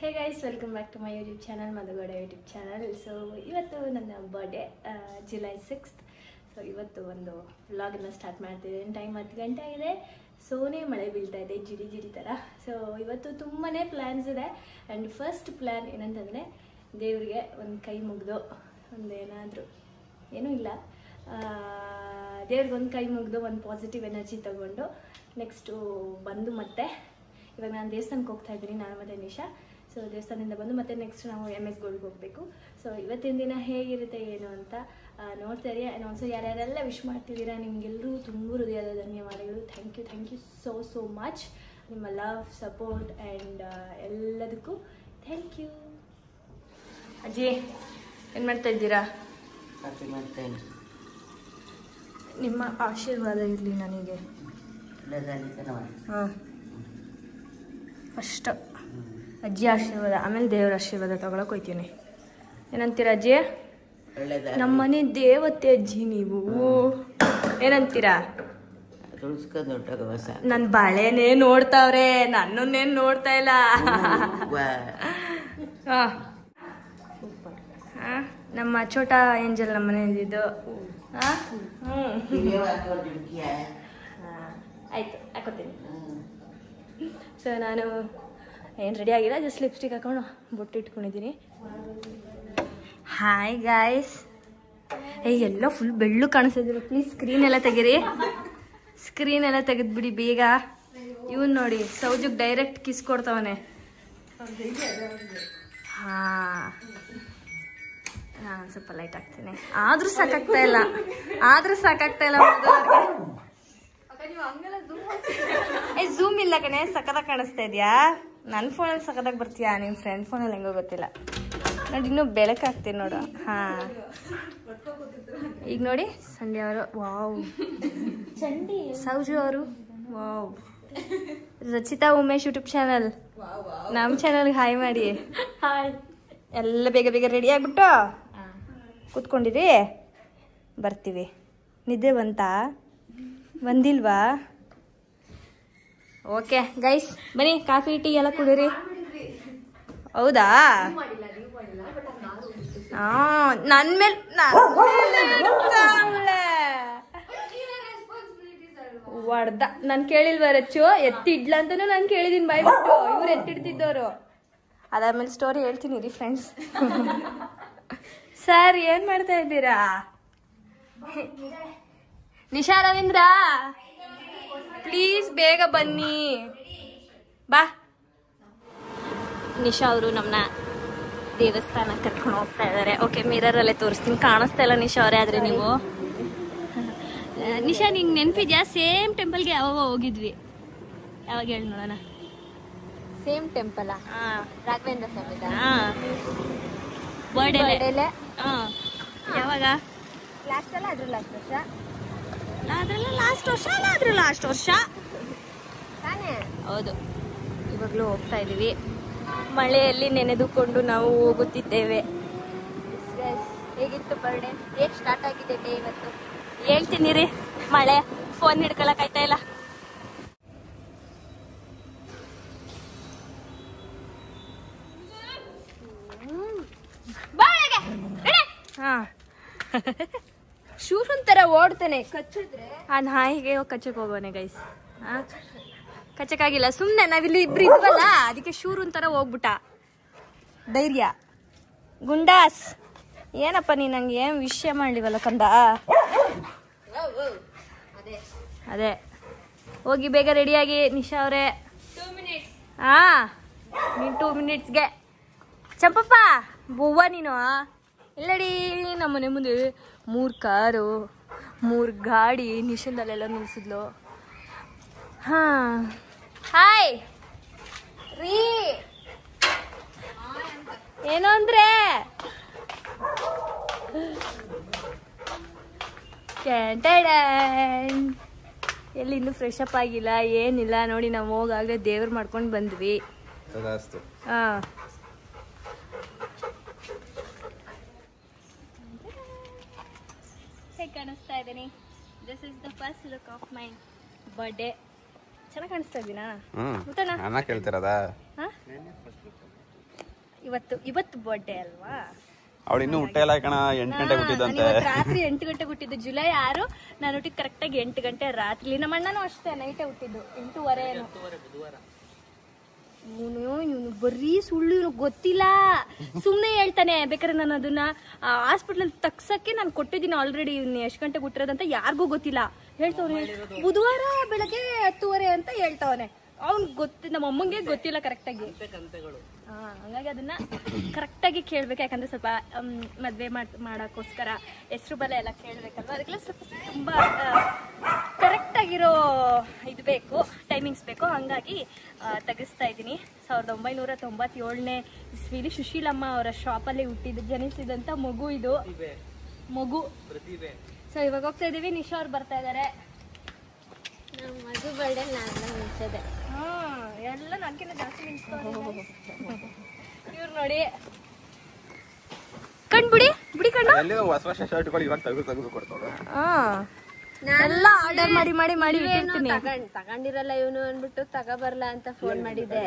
Hey guys, welcome back to my YouTube channel, Madhugoda YouTube channel. So, ಇವತ್ತು ನನ್ನ birthday July 6th. So ಇವತ್ತು ಒಂದು ವ್ಲಾಗನ್ನು start ಮಾಡ್ತಿದ್ದೀನಿ. Time 10 ಗಂಟೆ ಆಗಿದೆ. ಸೋನೆ ಮಳೆ ಬೀಳ್ತಾ ಇದೆ ಜಿಡಿ ಜಿಡಿ ಥರ. ಸೊ ಇವತ್ತು ತುಂಬಾ ಪ್ಲ್ಯಾನ್ಸ್ ಇದೆ. ಆ್ಯಂಡ್ ಫಸ್ಟ್ ಪ್ಲ್ಯಾನ್ ಏನಂತಂದರೆ ದೇವರಿಗೆ ಒಂದು ಕೈ ಮುಗಿದು ಒಂದೇನಾದರೂ ಏನೂ ಇಲ್ಲ, ದೇವ್ರಿಗೆ ಒಂದು ಕೈ ಮುಗಿದು ಒಂದು ಪಾಸಿಟಿವ್ ಎನರ್ಜಿ ತೊಗೊಂಡು ನೆಕ್ಸ್ಟು ಬಂದು ಮತ್ತೆ ಇವಾಗ ನಾನು ದೇವಸ್ಥಾನಕ್ಕೆ ಹೋಗ್ತಾ ಇದ್ದೀನಿ, ನಾನು ಮತ್ತು ನಿಶಾ. ಸೊ ದೇವಸ್ಥಾನದಿಂದ ಬಂದು ಮತ್ತೆ ನೆಕ್ಸ್ಟ್ ನಾವು MS ಗೋಲ್ಡ್ಗೆ ಹೋಗಬೇಕು. ಸೊ ಇವತ್ತಿನ ದಿನ ಹೇಗಿರುತ್ತೆ ಏನು ಅಂತ ನೋಡ್ತಾ ಇರಿ. ಆ್ಯಂಡ್ ಆಲ್ಸೋ ಯಾರ್ಯಾರೆಲ್ಲ ವಿಶ್ ಮಾಡ್ತಿದ್ದೀರಾ ನಿಮಗೆಲ್ಲರೂ ತುಂಬ ಹೃದಯದ ಧನ್ಯವಾದಗಳು. Thank you so much. ನಿಮ್ಮ ಲವ್, ಸಪೋರ್ಟ್ ಆ್ಯಂಡ್ ಎಲ್ಲದಕ್ಕೂ ಥ್ಯಾಂಕ್ ಯು. ಅಜ್ಜಿ ಏನು ಮಾಡ್ತಾ ಇದ್ದೀರಾ? ನಿಮ್ಮ ಆಶೀರ್ವಾದ ಇರಲಿ ನನಗೆ. ಹಾಂ, ಫಸ್ಟ್ ಅಜ್ಜಿ ಆಶೀರ್ವಾದ, ಆಮೇಲೆ ದೇವರ ಆಶೀರ್ವಾದ ತಗೊಳಕ್ ಹೋಗ್ತೀನಿ. ಏನಂತೀರಾ ಅಜ್ಜಿ? ನಮ್ಮನೆ ದೇವತೆ ಅಜ್ಜಿ ನೀವು, ಏನಂತೀರಾ? ನನ್ನ ಬಾಳೆನೇ ನೋಡ್ತಾವ್ರೆ, ನನ್ನನ್ನೇನು ನೋಡ್ತಾ ಇಲ್ಲ. ನಮ್ಮ ಛೋಟಾ ಏಂಜಲ್ ನಮ್ಮ ಮನೆಯಲ್ಲಿದ್ದು. ಆಯ್ತು, ಹಾಕೋತೀನಿ. ಸೊ ನಾನು ಏನು ರೆಡಿ ಆಗಿಲ್ಲ, ಜಸ್ಟ್ ಲಿಪ್ಸ್ಟಿಕ್ ಹಾಕೊಂಡು ಬೊಟ್ಟು ಇಟ್ಕೊಂಡಿದ್ದೀನಿ. Hi guys. ಎಲ್ಲ ಫುಲ್ ಬೆಳ್ಳು ಕಾಣಿಸ್ತಿದ್ರು. ಪ್ಲೀಸ್ ಸ್ಕ್ರೀನ್ ಎಲ್ಲ ತೆಗೀರಿ, ಸ್ಕ್ರೀನ್ ಎಲ್ಲ ತೆಗೆದ್ಬಿಡಿ ಬೇಗ. ಇವನ್ ನೋಡಿ, ಸೌಜುಗ್ ಡೈರೆಕ್ಟ್ ಕಿಸ್ ಕೊಡ್ತಾವನೆ. ನಾನು ಸ್ವಲ್ಪ ಲೈಟ್ ಹಾಕ್ತೀನಿ, ಆದ್ರೂ ಸಾಕಾಗ್ತಾ ಇಲ್ಲ. ಝೂಮ್ ಇಲ್ಲ ಕಣೆ, ಸಕ್ಕದಾಗ ಕಾಣಿಸ್ತಾ ಇದೆಯಾ? ನನ್ನ ಫೋನಲ್ಲಿ ಸಕ್ಕದಾಗ ಬರ್ತೀಯಾ? ನಿಮ್ಮ ಫ್ರೆಂಡ್ ಫೋನಲ್ಲಿ ಹೆಂಗೋ ಗೊತ್ತಿಲ್ಲ ನೋಡಿ. ಇನ್ನೂ ಬೆಳಕಾಗ್ತೀನಿ ನೋಡು. ಹಾಂ, ಈಗ ನೋಡಿ ಸಂಡೆ ಅವರು, ವಾವ್. ಸೌಜು ಅವರು, wow. Rachita Umesh YouTube channel, ನಮ್ಮ ಚಾನಲ್ಗೆ ಹಾಯ್ ಮಾಡಿ. ಹಾಯ್. ಎಲ್ಲ ಬೇಗ ರೆಡಿ ಆಗ್ಬಿಟ್ಟು ಕೂತ್ಕೊಂಡಿರಿ, ಬರ್ತೀವಿ. ನಿದ್ದೆ ಬಂದಿಲ್ವಾ? ಓಕೆ ಗೈಸ್, ಬನ್ನಿ ಕಾಫಿ ಟೀ ಎಲ್ಲ ಕುಡೀರಿ. ಹೌದಾ? ನನ್ನ ಮೇಲೆ ಹೊಡ್ದ. ನಾನು ಕೇಳಿಲ್ವ ರಚ್ಚು? ಎತ್ತಿಡ್ಲ ಅಂತಾನು ನಾನು ಕೇಳಿದೀನಿ ಬಾಯ್ಬಿಟ್ಟು, ಇವ್ರು ಎತ್ತಿಡ್ತಿದ್ದವರು. ಅದಾದ್ಮೇಲೆ ಸ್ಟೋರಿ ಹೇಳ್ತೀನಿ ರೀ ಫ್ರೆಂಡ್ಸ್. ಸರ್ ಏನ್ ಮಾಡ್ತಾ ಇದ್ದೀರಾ? ನಿಶಾ ರವೀಂದ್ರ ಪ್ಲೀಸ್ ಬೇಗ ಬನ್ನಿ ಬಾ. ನಿಶಾ ಅವರು ನಮ್ಮನ್ನ ದೇವಸ್ಥಾನ ಕರ್ಕೊಂಡು ಹೋಗ್ತಾ ಇದ್ದಾರೆ. ಓಕೆ, ಮಿರರಲ್ಲೇ ತೋರಿಸ್ತೀನಿ, ಕಾಣಿಸ್ತಾ ಇಲ್ಲ ನಿಶಾ ಅವರೇ. ಆದರೆ ನೀವು ನಿಶಾ, ನಿಂಗೆ ನೆನಪಿದ್ಯಾ ಸೇಮ್ ಟೆಂಪಲ್ಗೆ ಯಾವಾಗ ಹೋಗಿದ್ವಿ? ಯಾವಾಗ ಹೇಳಿ ನೋಡೋಣ. Same temple? ರಾಘವೇಂದ್ರ ಸ್ವಾಮಿ ಬರ್ಡೇಲೆ. ಯಾವಾಗ? ಲಾಸ್ಟ್ ಅಲ್ಲ, ಅದ್ರ ಲಾಸ್ಟ್ ವರ್ಷ. ಅದ್ರಲ್ಲ ಲಾಸ್ಟ್ ವರ್ಷ ತಾನೇ? ಹೌದು. ಇವಾಗಲೂ ಹೋಗ್ತಾ ಇದ್ದೀವಿ. ಮಳೆಯಲ್ಲಿ ನೆನೆದುಕೊಂಡು ನಾವು ಹೋಗುತ್ತಿದ್ದೇವೆ. ಹೇಗಿತ್ತು ಬರ್ಡೇ? ಹೇಗೆ ಸ್ಟಾರ್ಟ್ ಆಗಿದೆ ಡೇ ಇವತ್ತು? ಹೇಳ್ತೀನಿ ರೀ. ಮಳೆ ಫೋನ್ ಹಿಡ್ಕೊಳಕ್ ಆಯ್ತಾ ಇಲ್ಲ. ಹಾ, ಶೂರನ್ ತರ ಓಡ್ತಾನೆ, ಕಚ್ಚಿದ್ರೆ ಆ ನಾಯಿಗೆ ಕಚ್ಚಕ್ ಹೋಗೋನೆ ಗೈಸ್. ಕಚ್ಚಕ್ಕಾಗಿಲ್ಲ, ಸುಮ್ನೆ ನಾವಿಲ್ಲಿ ಇಬ್ರು ಇದ್ವಲ್ಲ, ಅದಕ್ಕೆ ಶೂರನ್ ತರ ಹೋಗ್ಬಿಟ್ಟ. ಧೈರ್ಯ ಗುಂಡಾಸ್. ಏನಪ್ಪ ನೀ ನಂಗೆ ಏನ್ ವಿಷಯ ಮಾಡ್ಲಿವಲ್ಲ ಕಂದ. ಅದೇ ಹೋಗಿ ಬೇಗ ರೆಡಿಯಾಗಿ ನಿಶಾ ಅವರೇ. 2 minutes. ನೀನ್ 2 minutesಗೆ. ಚಂಪಪ್ಪ ಬುವ್ವ ನೀನು ಇಲ್ಲಡಿ. ನಮ್ಮನೆ ಮುಂದೆ 3 ಕಾರು 3 ಗಾಡಿ ನಿಶಾದಲ್ಲೆಲ್ಲ ನಿಲ್ಸಿದ್ಲು. ಹಾಯ್ ರೀ. ಏನು ಅಂದ್ರೆ ಎಲ್ಲಿ ಇನ್ನೂ ಫ್ರೆಶ್ ಅಪ್ ಆಗಿಲ್ಲ, ಏನಿಲ್ಲ ನೋಡಿ. ನಾವು ಹೋಗಾಗಲೇ ದೇವ್ರು ಮಾಡ್ಕೊಂಡು ಬಂದ್ವಿ. ಹೇಗೆ ಕಾಣಿಸ್ತಾ ಇದ್ದೀನಿ? This is the first look of my birthday. ಚೆನ್ನಾಗಿ ಕಾಣಿಸ್ತಾ ಇದ್ದೀನಾ? ಊಟನಾ? ಕೇಳ್ತಿರೋದಾ? ಇವತ್ತು ಬರ್ಡೇ ಅಲ್ವಾ. ಅವಳು ಇನ್ನೂ ಹುಟ್ಟಿಲ್ಲ ಕಣ, 8 ಗಂಟೆಗೆ ಹುಟ್ಟಿದ್ದಂತೆ. ರಾತ್ರಿ 8 ಗಂಟೆಗೆ ಹುಟ್ಟಿದ್ದು, ಜುಲೈ 6. ನಾನು ಹುಟ್ಟಿದ್ ಕರೆಕ್ಟಾಗಿ 8 ಗಂಟೆ ರಾತ್ರಿ. ನಮ್ಮ ಅಣ್ಣನೂ ಅಷ್ಟೇ ನೈಟೇ ಹುಟ್ಟಿದ್ದು, 8:30. ಇವನು ಬರೀ ಸುಳ್ಳು, ಇವನು ಗೊತ್ತಿಲ್ಲ, ಸುಮ್ಮನೆ ಹೇಳ್ತಾನೆ. ಬೇಕಾದ್ರೆ ನಾನು ಅದನ್ನ ಹಾಸ್ಪಿಟ್ಲಲ್ಲಿ ತಗ್ಸಕ್ಕೆ ನಾನು ಕೊಟ್ಟಿದ್ದೀನಿ ಆಲ್ರೆಡಿ. ಇವ್ನು ಎಷ್ಟು ಗಂಟೆಗೆ ಹುಟ್ಟಿರೋದಂತ ಯಾರಿಗೂ ಗೊತ್ತಿಲ್ಲ. ಹೇಳ್ತವನೆ ಬುಧವಾರ ಬೆಳಗ್ಗೆ 10:30 ಅಂತ ಹೇಳ್ತವನೆ. ಅವ್ನ್ ನಮ್ಮ ಅಮ್ಮಂಗೆ ಗೊತ್ತಿಲ್ಲ ಕರೆಕ್ಟಾಗಿ. ಹಂಗಾಗಿ ಅದನ್ನ ಕರೆಕ್ಟಾಗಿ ಕೇಳ್ಬೇಕು. ಯಾಕಂದ್ರೆ ಸ್ವಲ್ಪ ಮದ್ವೆ ಮಾಡೋಕ್ಕೋಸ್ಕರ ಹೆಸರು ಬಲ ಎಲ್ಲ ಕೇಳ್ಬೇಕಲ್ವ. ಅದಕ್ಕೆಲ್ಲ ಸ್ವಲ್ಪ ತುಂಬಾ ಕರೆಕ್ಟ್ ಆಗಿರೋ ಇದು ಬೇಕು, ಟೈಮಿಂಗ್ಸ್ ಬೇಕು. ಹಂಗಾಗಿ ತೆಗಿಸ್ತಾ ಇದ್ದೀನಿ. 1997ನೇ ಇಸ್ವಿಲಿ ಸುಶೀಲಮ್ಮ ಅವರ ಶಾಪಲ್ಲಿ ಹುಟ್ಟಿದ್ದು, ಜನಿಸಿದಂತ ಮಗು ಇದು, ಮಗು. ಸೊ ಇವಾಗ ಹೋಗ್ತಾ ಇದೀವಿ. ನಿಶಾ ಅವ್ರು ಬರ್ತಾ ಇದಾರೆ. ಮಗು ಬರ್ಡೇ ನಾನು ಮುಂಚೆದೆ. ಎಲ್ಲ ನನಗಿಂತ ಜಾಸ್ತಿ ಇವ್ರು ನೋಡಿ ಕಣ್ಬಿಡಿ ಕಣ್ಣು ಎಲ್ಲ ಆರ್ಡರ್ ಮಾಡಿ ತಗೊಂಡಿರಲ್ಲ ಇವನು ಅನ್ಬಿಟ್ಟು ತಗೋಬರ್ಲ ಅಂತ ಫೋನ್ ಮಾಡಿದ್ದೆ.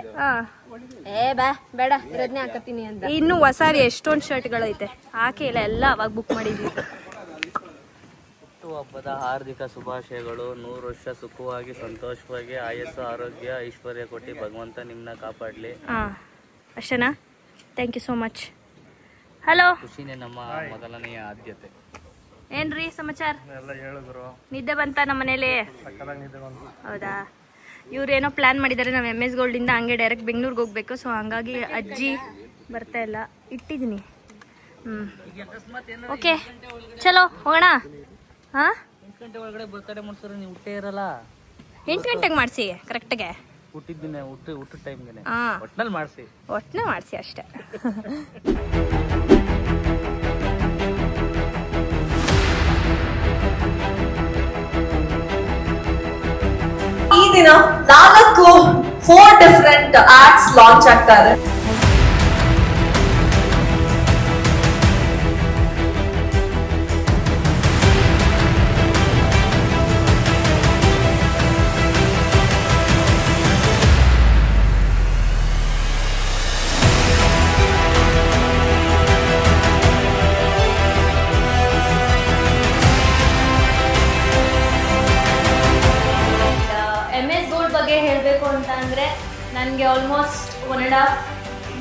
ಬೇಡ ಇರೋದ್ನೇ ಹಾಕತೀನಿ ಅಂತ. ಇನ್ನು ಹೊಸ ಎಷ್ಟೊಂದು ಶರ್ಟ್ಗಳೈತೆ, ಹಾಕಿ ಇಲ್ಲ ಅವಾಗ ಬುಕ್ ಮಾಡಿದ್ವಿ. ಹಬ್ಬದ ಹಾರ್ದಿಕ ಶುಭಾಶಯಗಳು. 100 ವರ್ಷ ಸುಖವಾಗಿ ಸಂತೋಷವಾಗಿ ಆಯಸ್ಸು ಆರೋಗ್ಯ ಐಶ್ವರ್ಯ ಕೊಟ್ಟು ಭಗವಂತ ನಿಮ್ಮನ್ನ ಕಾಪಾಡಲಿ. ಅಷ್ಟೇನಾ? Thank you so much. Hello, ಖುಷಿನೇ ನಮ್ಮ ಮೊದಲನೆಯ ಆದ್ಯತೆ. ಏನ್ರಿ ಸಮಾಚಾರ? ನಿದ್ದೆ ಬಂತ ನಮ್ಮ ಮನೇಲಿ? ಹೌದಾ? ಇವ್ರೇನೋ ಪ್ಲಾನ್ ಮಾಡಿದ್ದಾರೆ. ನಾವು MS Gold ಇಂದ ಹಂಗೆ ಡೈರೆಕ್ಟ್ ಬೆಂಗಳೂರಿಗೆ ಹೋಗ್ಬೇಕು. ಸೊ ಹಂಗಾಗಿ ಅಜ್ಜಿ ಬರ್ತಾ ಇಲ್ಲ, ಇಟ್ಟಿದ್ದೀನಿ. ಓಕೆ ಚಲೋ ಹೋಗೋಣ. 8 ಗಂಟೆ ಒಳಗಡೆ ಬರ್ತಡೇ ಮಾಡ್ಸೋರು, ನೀವು ಹುಟ್ಟೇ ಇರಲ್ಲ. 8 ಗಂಟೆಗೆ ಮಾಡಿಸಿ ಕರೆಕ್ಟ್ಗೆ. ಹುಟ್ಟಿದ ಟೈಮ್ಗೆ ಒಟ್ನಲ್ಲಿ ಮಾಡಿಸಿ ಅಷ್ಟೇ. ಈ ದಿನ 4 ಡಿಫರೆಂಟ್ ಆಕ್ಟ್ಸ್ ಲಾಂಚ್ ಆಗ್ತಾರೆ. MS Gold ಬಗ್ಗೆ ಹೇಳಬೇಕು ಅಂತ ಅಂದರೆ ನನಗೆ ಆಲ್ಮೋಸ್ಟ್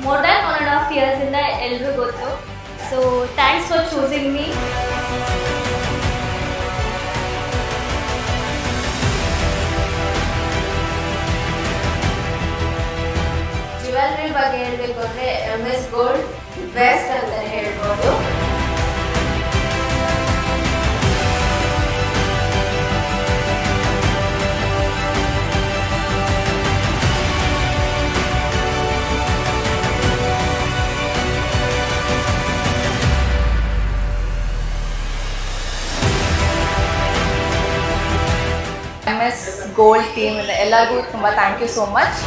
more than 1.5 years ಇಂದ ಎಲ್ರಿಗೂ ಗೊತ್ತು. So thanks for choosing me. Jewellery ಬಗ್ಗೆ ಹೇಳಬೇಕು ಅಂದರೆ MS Gold ಬೆಸ್ಟ್ ಅಂತ ಹೇಳ್ಬೋದು. MS Gold team ಎಲ್ಲರಿಗೂ ತುಂಬ ಥ್ಯಾಂಕ್ ಯು ಸೋ ಮಚ್.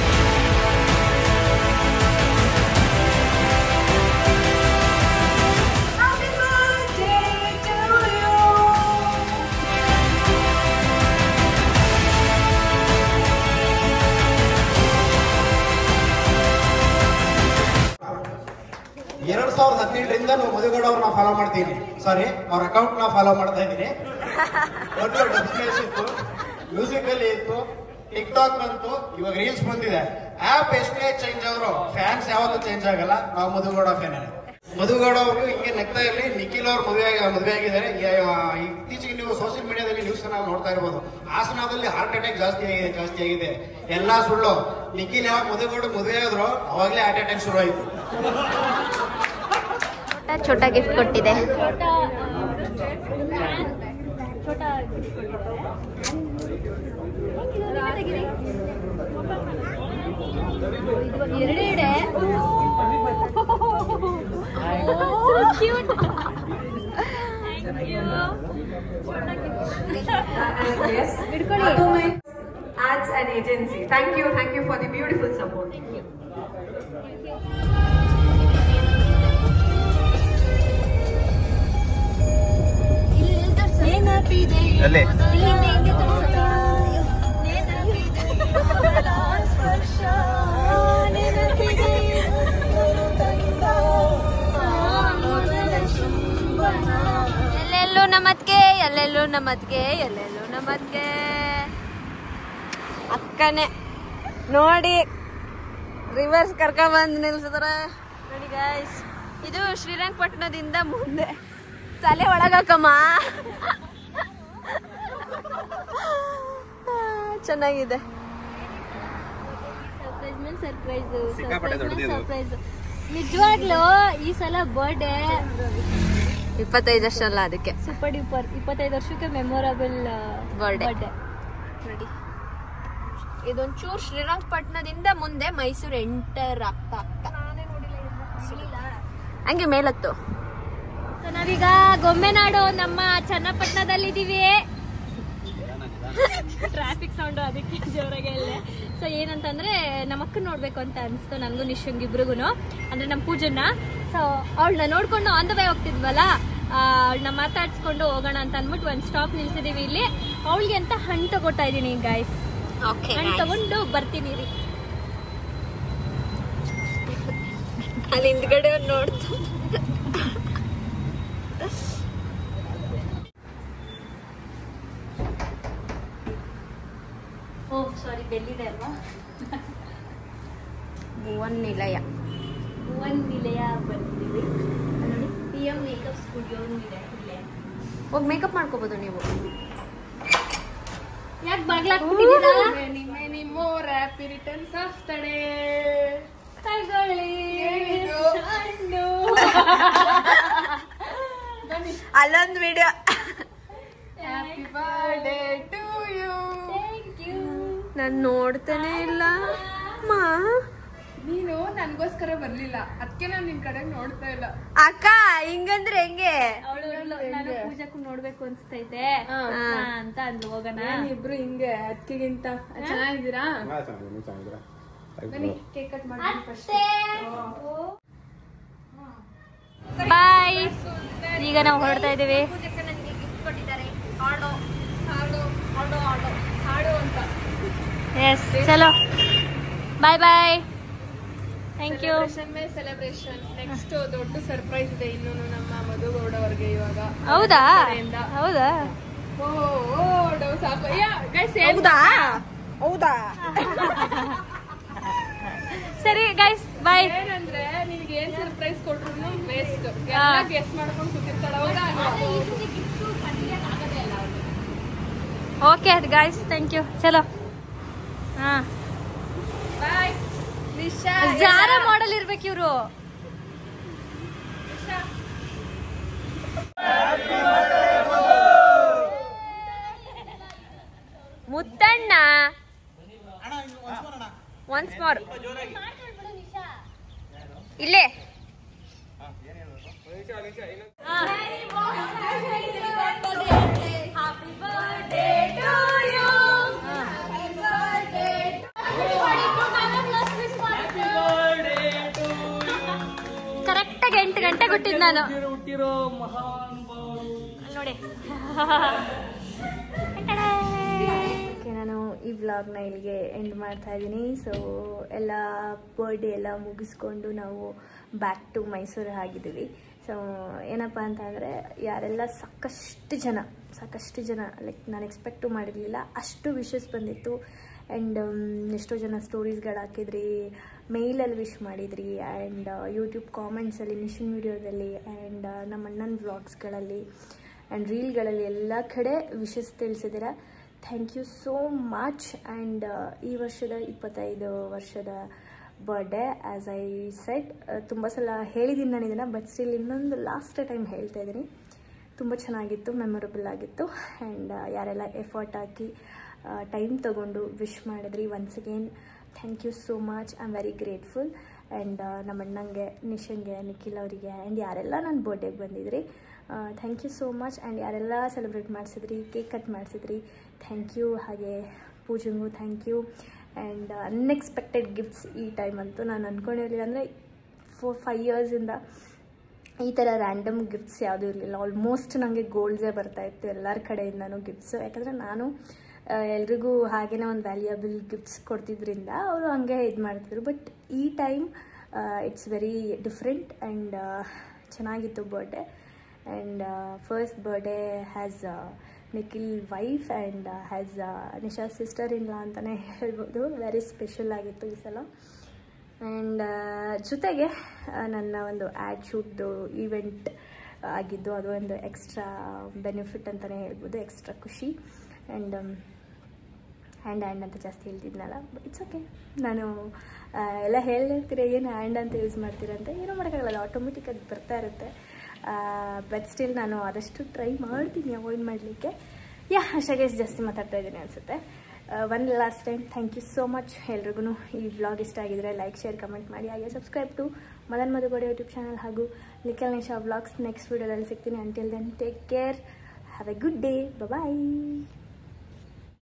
ಎರಡು 2017ರಿಂದ ನಾವು ಮಧುಗೌಡ ಅವ್ರನ್ನ ಫಾಲೋ ಮಾಡ್ತೀನಿ. ಸಾರಿ, ಅವ್ರ ಅಕೌಂಟ್ ನ ಫಾಲೋ ಮಾಡ್ತಾ ಇದ್ದೀನಿ. ಮೊದಲು ಡಬ್ಸ್ಪೇಸ್ ಇತ್ತು, ಮ್ಯೂಸಿಕ್ ಅಲ್ಲಿ ಇತ್ತು, ಟಿಕ್ಟಾಕ್ ಬಂತು, ಇವಾಗ ರೀಲ್ಸ್ ಬಂದಿದೆ. ಆಪ್ ಎಷ್ಟೇ ಚೇಂಜ್ ಆದ್ರು ಫ್ಯಾನ್ಸ್ ಯಾವತ್ತೂ ಚೇಂಜ್ ಆಗಲ್ಲ. ನಾವು ಮಧುಗೌಡ ಫ್ಯಾನ್. ಮಧುಗೌಡ ಅವರು ಹಿಂಗೆ ನಗ್ತಾ ಇರಲಿ. ನಿಖಿಲ್ ಅವ್ರು ಮದುವೆ ಆಗಿದ್ದಾರೆ. ಇತ್ತೀಚೆಗೆ ನೀವು ಸೋಷಿಯಲ್ ಮೀಡಿಯಾದಲ್ಲಿ ನ್ಯೂಸ್ ನಾವು ನೋಡ್ತಾ ಇರ್ಬೋದು. ಹಾಸನದಲ್ಲಿ ಹಾರ್ಟ್ ಅಟ್ಯಾಕ್ ಜಾಸ್ತಿ ಆಗಿದೆ. ಎಲ್ಲಾ ಸುಳ್ಳು. ನಿಖಿಲ್ ಯಾವಾಗ ಮಧುಗೌಡ ಮದುವೆ ಆದ್ರು ಅವಾಗಲೇ ಹಾರ್ಟ್ ಅಟ್ಯಾಕ್ ಶುರು ಆಯ್ತು. ಛೋಟಾ ಗಿಫ್ಟ್ ಕೊಟ್ಟಿದೆ. ಎರಡೇ Ads and agency. Thank you for the beautiful support. ಅಲ್ಲೇ ಎಲ್ಲೆಲ್ಲೂ ನಮ್ಮದ್ಗೆ ಎಲ್ಲೆಲ್ಲೂ ನಮ್ಮದ್ಗೆ ಅಕ್ಕನೇ ನೋಡಿ ರಿವರ್ಸ್ ಕರ್ಕೊಂಡ್ಬಂದು ನಿಲ್ಸಿದ್ರೆ ನೋಡಿ ಗೈಸ್. ಇದು ಶ್ರೀರಂಗಪಟ್ಟಣದಿಂದ ಮುಂದೆ ತಲೆ ಒಳಗಾಕಮ್ಮ. ಚೆನ್ನಾಗಿದೆ. ಸರ್ಪ್ರೈಸ್ ನಿಜವಾಗ್ಲೂ ಈ ಸಲ ಬರ್ಡೇ 25 ವರ್ಷ ಅಲ್ಲ, ಅದಕ್ಕೆ ಸೂಪರ್ ಡೂಪರ್ 25 ವರ್ಷಕ್ಕೆ ಮೆಮೊರಬಲ್ ಬರ್ಡೇ ನೋಡಿ. ಇದೊಂಚೂರು ಶ್ರೀರಂಗಪಟ್ಟಣದಿಂದ ಮುಂದೆ ಮೈಸೂರು ಎಂಟರ್ ಆಗ್ತಾ ಹಂಗೆ ಮೇಲತ್ತು. ನಾವೀಗ ಗೊಂಬೆನಾಡು ನಮ್ಮ ಚನ್ನಪಟ್ಟಣದಲ್ಲಿದ್ದೀವಿ. ಟ್ರಾಫಿಕ್ ಸೌಂಡ್ ಅದಕ್ಕೆ ಜೋರಾಗೆ ಅಲ್ಲೇ. ಸೊ ಏನಂತಂದ್ರೆ ನಮ್ಮ ಅಕ್ಕ ನೋಡ್ಬೇಕು ಅಂತ ಅನಿಸ್ತು ನನಗೂ ನಿಶಂಗ್ ಇಬ್ರಿಗೂ, ಅಂದ್ರೆ ನಮ್ಮ ಪೂಜನ್ನ. ಸೊ ಅವಳನ್ನ ನೋಡ್ಕೊಂಡು ಆನ್ ದ ವೇ ಹೋಗ್ತಿದ್ವಲ್ಲ, ಅವಳನ್ನ ಮಾತಾಡ್ಸ್ಕೊಂಡು ಹೋಗೋಣ ಅಂತ ಅಂದ್ಬಿಟ್ಟು ಒಂದು ಸ್ಟಾಪ್ ನಿಲ್ಸಿದೀವಿ ಇಲ್ಲಿ. ಅವಳಿಗೆ ಅಂತ ಹಣ್ಣು ತಗೋತಾ ಇದೀನಿ ಗೈಸ್. ಹಣ್ಣು ತಗೊಂಡು ಬರ್ತೀನಿ ರೀ. ಅಲ್ಲಿ ಹಿಂದ್ಗಡೆ ನೋಡ್ತು. ಓ ಸಾರಿ, ಬೆಲ್ಲಿದೆ ಅಲ್ವಾ. ಭುವನ್ ನಿಲಯ ಬಂದಿದ್ದೀವಿ ನೋಡಿ. PM ಮೇಕಪ್ ಸ್ಟುಡಿಯೋ ಇದೆ ಇಲ್ಲೇ. ಹೋಗಿ ಮೇಕಪ್ ಮಾಡ್ಕೋಬಹುದು ನೀವು. ಯಾಕೆ ಬಾಗ್ಲಾಕ್ಬಿಟ್ಟಿದ್ದೀರಾ? Happy returns of the day. ತಗೊಳ್ಳಿ ಹಣ್ಣು. ಅಲ್ಲೊಂದು video. Happy birthday to you. Thank you. ನಾನು ನೋಡ್ತಾನೆ ಇಲ್ಲ ಮಾ. ನೀನು ನನ್ಗೋಸ್ಕರ ಬರ್ಲಿಲ್ಲ, ಅದಕ್ಕೆ ನಾನು ನಿನ್ ಕಡೆ ನೋಡ್ತಾ ಇಲ್ಲ. ಅಕ್ಕ ಹಿಂಗಂದ್ರೆ ಹೆಂಗೆ? ಅವಳು ನಾನು ಪೂಜಾಕ್ಕೂ ನೋಡ್ಬೇಕು ಅನ್ಸ್ತೈತೆ ಅಂತ ಅಂದ್ಲು. ಹೋಗೋಣ ಇಬ್ರು ಹಿಂಗೆ ಅದಕ್ಕಿಗಿಂತ. ಚೆನ್ನಾಗಿದ್ದೀರಾ? ಬನ್ನಿ ಕೇಕ್ ಕಟ್ ಮಾಡಿ ಫಸ್ಟ್. ಬಾಯ್. ಈಗ ನಾವು ಹೊರಡ್ತಾ ಇದೀವಿ. ಎಸ್ ಚಲೋ bye bye. Thank you. Celebration next ದೊಡ್ಡ ಸರ್ಪ್ರೈಸ್ ಇದೆ ಇನ್ನೂ ನಮ್ಮ ಮಧುಗೌಡ ಅವ್ರಿಗೆ ಇವಾಗ. ಹೌದಾ ಹೌದಾ ಡವ್ ಸಾಕು. ಹೌದಾ ಸರಿ ಗೈಸ್ ಬಾಯ್. ಏನಂದ್ರೆ ನಿನ್ಗೆ ಏನ್ ಸರ್ಪ್ರೈಸ್ ಕೊಟ್ರು ವೇಸ್ಟ್. ಗೆಸ್ ಮಾಡ್ಕೊಂಡು ಕೂತಿರ್ತಾಳ. Okay guys thank you. ಚಲೋ ಹಾ ಬಾಯ್. ನಿಶಾ ಜಾರ ಮಾಡಲ್ ಇರ್ಬೇಕು ಇವ್ರು. ಮುತ್ತಣ್ಣ ಒನ್ಸ್ ಮೋರ್ ಇಲ್ಲೇ. ಕರೆಕ್ಟಾಗಿ 8 ಗಂಟೆಗೆ ಹುಟ್ಟಿದ್ ನಾನು ನೋಡಿ. ನಾನು ಈ ವ್ಲಾಗ್ನ ಇಲ್ಲಿಗೆ ಎಂಡ್ ಮಾಡ್ತಾ ಇದ್ದೀನಿ. ಸೊ ಎಲ್ಲ ಬರ್ಡೇ ಎಲ್ಲ ಮುಗಿಸ್ಕೊಂಡು ನಾವು ಬ್ಯಾಕ್ ಟು ಮೈಸೂರು ಆಗಿದ್ದೀವಿ. ಸೊ ಏನಪ್ಪ ಅಂತ ಅಂದರೆ ಯಾರೆಲ್ಲ ಸಾಕಷ್ಟು ಜನ ಲೈಕ್ ನಾನು ಎಕ್ಸ್ಪೆಕ್ಟು ಮಾಡಿರಲಿಲ್ಲ ಅಷ್ಟು ವಿಶಸ್ ಬಂದಿತ್ತು. ಆ್ಯಂಡ್ ಎಷ್ಟೋ ಜನ ಸ್ಟೋರೀಸ್ಗಳು ಹಾಕಿದ್ರಿ, ಮೇಲಲ್ಲಿ ವಿಶ್ ಮಾಡಿದ್ರಿ, ಆ್ಯಂಡ್ ಯೂಟ್ಯೂಬ್ ಕಾಮೆಂಟ್ಸಲ್ಲಿ, ನಿಶನ್ ವೀಡಿಯೋದಲ್ಲಿ, ಆ್ಯಂಡ್ ನಮ್ಮ ಅಣ್ಣನ ವ್ಲಾಗ್ಸ್ಗಳಲ್ಲಿ ಆ್ಯಂಡ್ ರೀಲ್ಗಳಲ್ಲಿ ಎಲ್ಲ ಕಡೆ ವಿಶಸ್ ತಿಳಿಸಿದ್ದೀರ. Thank you so much. And ಈ ವರ್ಷದ 25 ವರ್ಷದ ಬರ್ಡೇ ಆ್ಯಸ್ ಐ ಸೆಡ್ ತುಂಬ ಸಲ ಹೇಳಿದ್ದೀನಿ ನಾನು ಇದನ್ನು, ಬಟ್ ಸ್ಟಿಲ್ ಇನ್ನೊಂದು ಲಾಸ್ಟ್ ಟೈಮ್ ಹೇಳ್ತಾ ಇದ್ದೀನಿ. ತುಂಬ ಚೆನ್ನಾಗಿತ್ತು, ಮೆಮೊರಬಲ್ ಆಗಿತ್ತು. ಆ್ಯಂಡ್ ಯಾರೆಲ್ಲ ಎಫರ್ಟ್ ಹಾಕಿ ಟೈಮ್ ತೊಗೊಂಡು ವಿಶ್ ಮಾಡಿದ್ರಿ, once again thank you so much. I am very grateful. And ನಮ್ಮ ಅಣ್ಣಂಗೆ, ನಿಶಂಗೆ, ನಿಖಿಲ್ ಅವರಿಗೆ ಆ್ಯಂಡ್ ಯಾರೆಲ್ಲ ನನ್ನ ಬರ್ಡೇಗೆ ಬಂದಿದ್ರಿ thank you so much. And ಯಾರೆಲ್ಲ ಸೆಲೆಬ್ರೇಟ್ ಮಾಡಿಸಿದ್ರಿ, ಕೇಕ್ ಕಟ್ ಮಾಡಿಸಿದ್ರಿ, ಥ್ಯಾಂಕ್ ಯು. ಹಾಗೆ ಪೂಜೆಗೂ thank you. And unexpected gifts ಈ ಟೈಮ್ ಅಂತೂ ನಾನು ಅಂದ್ಕೊಂಡಿರಲಿಲ್ಲ. ಅಂದರೆ 4-5 ಇಯರ್ಸಿಂದ ಈ ಥರ ರ್ಯಾಂಡಮ್ ಗಿಫ್ಟ್ಸ್ ಯಾವುದೂ ಇರಲಿಲ್ಲ. ಆಲ್ಮೋಸ್ಟ್ ನನಗೆ ಗೋಲ್ಡ್ಸೇ ಬರ್ತಾಯಿತ್ತು ಎಲ್ಲರ ಕಡೆಯಿಂದನೂ ಗಿಫ್ಟ್ಸು. ಯಾಕಂದರೆ ನಾನು ಎಲ್ರಿಗೂ ಹಾಗೇ ಒಂದು ವ್ಯಾಲ್ಯೂಯಬಲ್ ಗಿಫ್ಟ್ಸ್ ಕೊಡ್ತಿದ್ರಿಂದ ಅವರು ಹಂಗೆ ಇದು ಮಾಡ್ತಿದ್ರು. ಬಟ್ ಈ time it's very different and ಚೆನ್ನಾಗಿತ್ತು birthday. And first birthday as Nikhil wife and as Nisha sister in law ಅಂತಲೇ ಹೇಳ್ಬೋದು. ವೆರಿ ಸ್ಪೆಷಲ್ ಆಗಿತ್ತು ಈ ಸಲ. ಆ್ಯಂಡ್ ಜೊತೆಗೆ ನನ್ನ ಒಂದು ಆ್ಯಡ್ ಶೂಟ್ದು ಈವೆಂಟ್ ಆಗಿದ್ದು, ಅದು ಒಂದು ಎಕ್ಸ್ಟ್ರಾ ಬೆನಿಫಿಟ್ ಅಂತಲೇ ಹೇಳ್ಬೋದು, ಎಕ್ಸ್ಟ್ರಾ ಖುಷಿ. ಆ್ಯಂಡ್ ಅಂತ ಜಾಸ್ತಿ ಹೇಳ್ತಿದ್ನಲ್ಲ, ಇಟ್ಸ್ ಓಕೆ. ನಾನು ಎಲ್ಲ ಹೇಳ್ತಿರ್ತೀರ ಏನು ಹ್ಯಾಂಡ್ ಅಂತ ಯೂಸ್ ಮಾಡ್ತೀರಂತೆ, ಏನೂ ಮಾಡೋಕ್ಕಾಗಲ್ಲ, ಆಟೋಮೆಟಿಕ್ ಅದು ಬರ್ತಾ ಇರುತ್ತೆ. ಬಟ್ ಸ್ಟಿಲ್ ನಾನು ಆದಷ್ಟು ಟ್ರೈ ಮಾಡ್ತೀನಿ ಅವಾಯ್ಡ್ ಮಾಡಲಿಕ್ಕೆ. ಅಷ್ಟಾಗೆ ಜಾಸ್ತಿ ಮಾತಾಡ್ತಾ ಇದ್ದೀನಿ ಅನಿಸುತ್ತೆ. One last time thank you so much ಎಲ್ರಿಗೂ. ಈ ವ್ಲಾಗ್ ಇಷ್ಟ ಆಗಿದ್ರೆ ಲೈಕ್, ಶೇರ್, ಕಮೆಂಟ್ ಮಾಡಿ. ಹಾಗೆ subscribe to Madan Madhugowda YouTube channel ಹಾಗೂ ನಿಖಿಲ್ ನಿಶಾ ವ್ಲಾಗ್ಸ್. ನೆಕ್ಸ್ಟ್ ವೀಡಿಯೋದಲ್ಲಿ ಸಿಗ್ತೀನಿ. Until then take care, have a good day, bye.